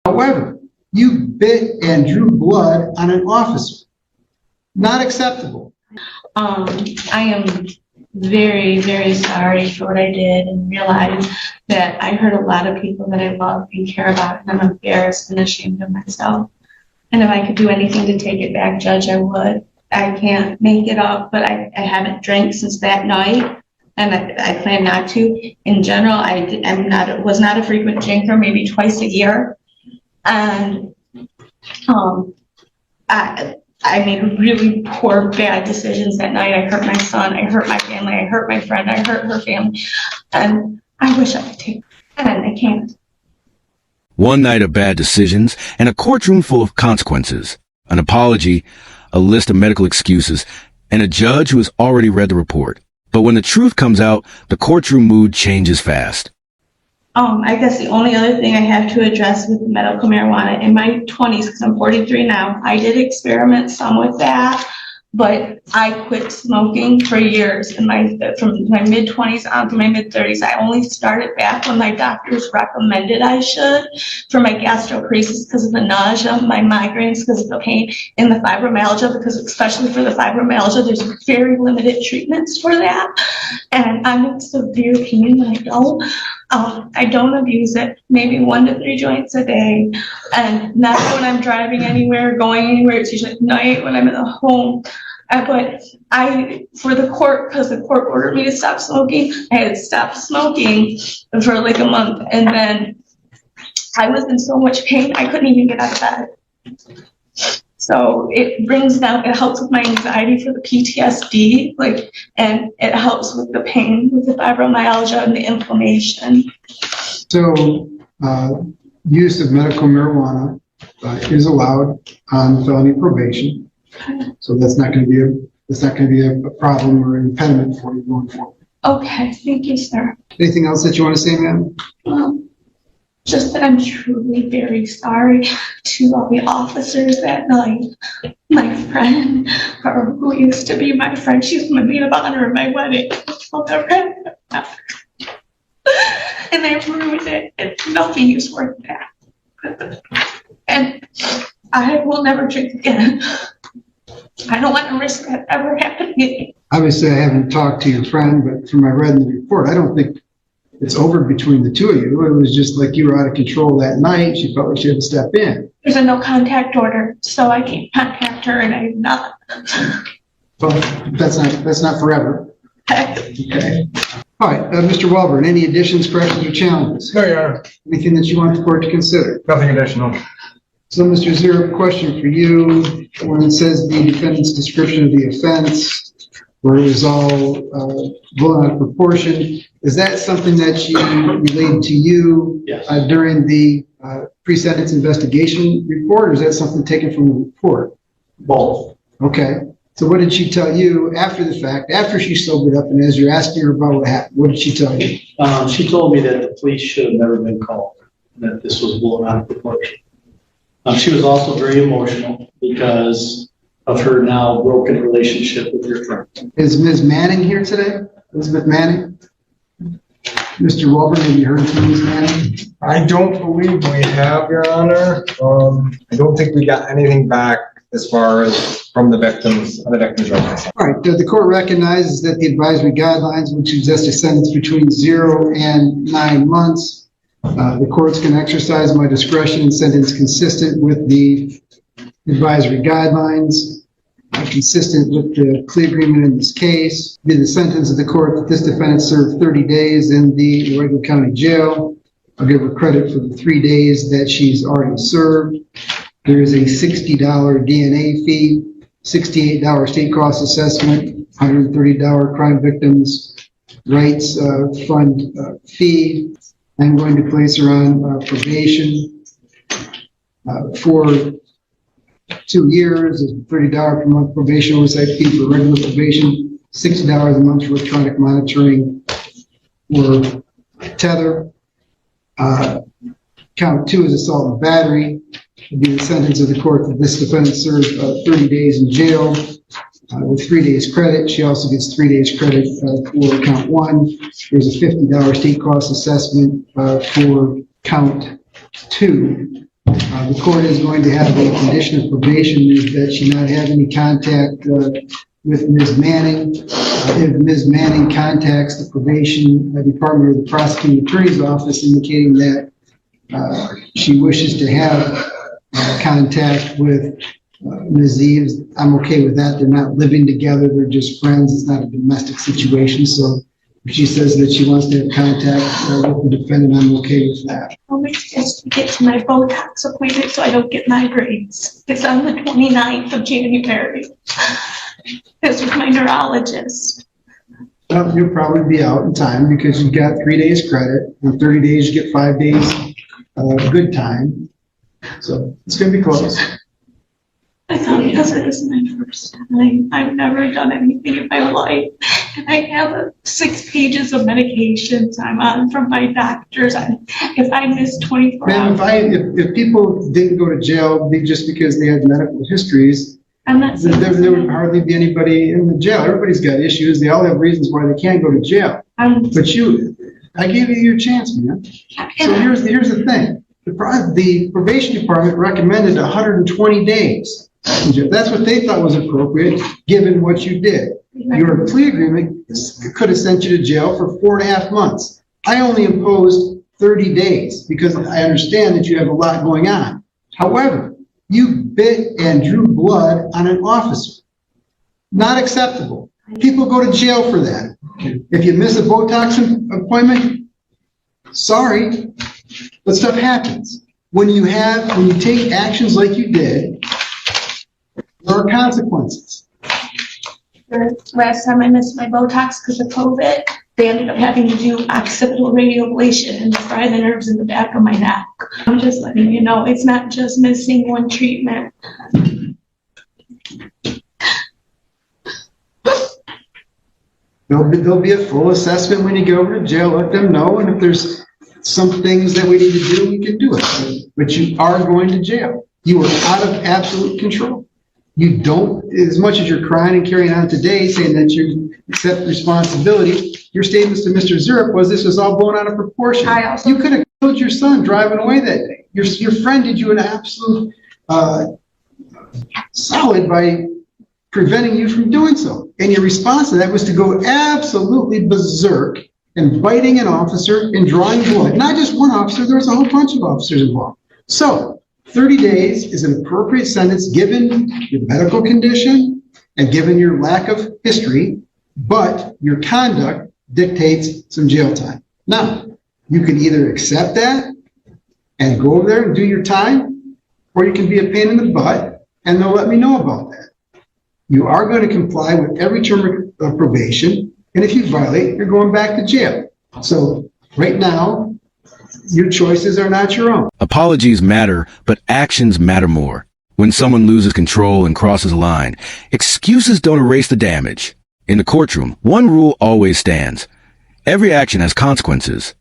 However, you bit and drew blood on an officer. Not acceptable. I am very, very sorry for what I did, and realize that I hurt a lot of people that I love and care about, and I'm embarrassed and ashamed of myself. And if I could do anything to take it back, Judge, I would. I can't make it up, but I haven't drank since that night, and I plan not to. In general, was not a frequent drinker, maybe twice a year. And I made really poor, bad decisions that night. I hurt my son, I hurt my family, I hurt my friend, I hurt her family. And I wish I could take it, and I can't. One night of bad decisions and a courtroom full of consequences, an apology, a list of medical excuses, and a judge who has already read the report. But when the truth comes out, the courtroom mood changes fast. I guess the only other thing I have to address with medical marijuana, in my 20s, because I'm 43 now, I did experiment some with that, but I quit smoking for years. From my mid-20s on to my mid-30s, I only started back when my doctors recommended I should, for my gastroparesis because of the nausea, my migraines because of the pain, and the fibromyalgia, because especially for the fibromyalgia, there's very limited treatments for that. And I'm in severe pain when I don't. I don't abuse it, maybe 1 to 3 joints a day, and not when I'm driving anywhere, going anywhere. It's usually at night when I'm in the home. But for the court, because the court ordered me to stop smoking, I had stopped smoking for like a month, and then I was in so much pain I couldn't even get out of bed. So it helps with my anxiety for the PTSD, and it helps with the pain, with the fibromyalgia and the inflammation. So Use of medical marijuana is allowed on felony probation. So that's not going to be a problem or an impediment for you going forward. Okay, thank you, sir. Anything else that you want to say, ma'am? Just that I'm truly very sorry to all the officers that night. My friend, who used to be my friend, she's my maid of honor at my wedding. I'll never have that. And they ruined it, and nothing is worth that. And I will never drink again. I don't want to risk that ever happening. Obviously, I haven't talked to your friend, but from what I read in the report, I don't think it's over between the two of you. It was just like you were out of control that night. She felt like she had to step in. There's a no contact order, so I can't contact her, and I'm not. But that's not forever. Okay. All right, Mr. Welburn, any additions, corrections, or challenges? No, Your Honor. Anything that you want the court to consider? Nothing additional. So, Mr. Zero, question for you. When it says the defendant's description of the offense, where it was all blown out of proportion, is that something that she relayed to you during the pre-sentence investigation report, or is that something taken from the report? Both. Okay. So what did she tell you after the fact, after she sobered up, and as you're asking her about what happened, what did she tell you? She told me that the police should have never been called, that this was blown out of proportion. She was also very emotional because of her now broken relationship with your friend. Is Ms. Manning here today? Elizabeth Manning? Mr. Welburn, have you heard from Ms. Manning? I don't believe we have, Your Honor. I don't think we got anything back as far as from the victims on the victim's residence. All right. The court recognizes that the advisory guidelines, which suggest a sentence between 0 and 9 months, the courts can exercise my discretion and sentence consistent with the advisory guidelines, consistent with the plea agreement in this case. Be the sentence of the court that this defendant served 30 days in the Laredo County Jail. I'll give her credit for the 3 days that she's already served. There is a $60 DNA fee, $68 state cost assessment, $130 crime victims rights fund fee. I'm going to place her on probation for 2 years, $30 per month probation oversight fee for regular probation, $60 a month for electronic monitoring or tether. Count 2 is assault and battery. It'd be the sentence of the court that this defendant served 30 days in jail with 3 days credit. She also gets 3 days credit for count 1. There's a $50 state cost assessment for count 2. The court is going to have a condition of probation is that she not have any contact with Ms. Manning. If Ms. Manning contacts the probation department or the prosecuting attorney's office indicating that she wishes to have contact with Ms. Eves, I'm okay with that. They're not living together. They're just friends. It's not a domestic situation. So if she says that she wants to have contact with the defendant, I'm okay with that. I'll make just to get to my Botox appointment so I don't get migraines. It's on the 29th of January. This was my neurologist. Well, you'll probably be out in time because you've got 3 days credit. In 30 days, you get 5 days good time. So it's going to be close. I thought because it was my first time, I've never done anything in my life. And I have 6 pages of medications I'm on from my doctors. If I miss 24 Ma'am, hours, if people didn't go to jail just because they had medical histories, I'm not saying there would hardly be anybody in the jail. Everybody's got issues. They all have reasons why they can't go to jail. But I gave you your chance, man. So here's the thing. The probation department recommended 120 days. That's what they thought was appropriate, given what you did. Your plea agreement could have sent you to jail for 4.5 months. I only imposed 30 days because I understand that you have a lot going on. However, you bit and drew blood on an officer. Not acceptable. People go to jail for that. If you miss a Botox appointment, sorry, but stuff happens. When you take actions like you did, there are consequences. the last time I missed my Botox because of COVID, they ended up having to do occipital radioablation and fry the nerves in the back of my neck. I'm just letting you know, it's not just missing one treatment. There'll be a full assessment when you go over to jail. Let them know, and if there's some things that we need to do, we can do it. But you are going to jail. You are out of absolute control. You don't, as much as you're crying and carrying on today, saying that you accept responsibility, your statements to Mr. Zurich was this was all blown out of proportion. You could have killed your son driving away that day. Your friend did you an absolute solid by preventing you from doing so. And your response to that was to go absolutely berserk and biting an officer and drawing blood. Not just one officer, there was a whole bunch of officers involved. So 30 days is an appropriate sentence given your medical condition and given your lack of history, but your conduct dictates some jail time. Now, you can either accept that and go over there and do your time, or you can be a pain in the butt and they'll let me know about that. You are going to comply with every term of probation, and if you violate, you're going back to jail. So right now, your choices are not your own. Apologies matter, but actions matter more. When someone loses control and crosses a line, excuses don't erase the damage. In the courtroom, one rule always stands. Every action has consequences,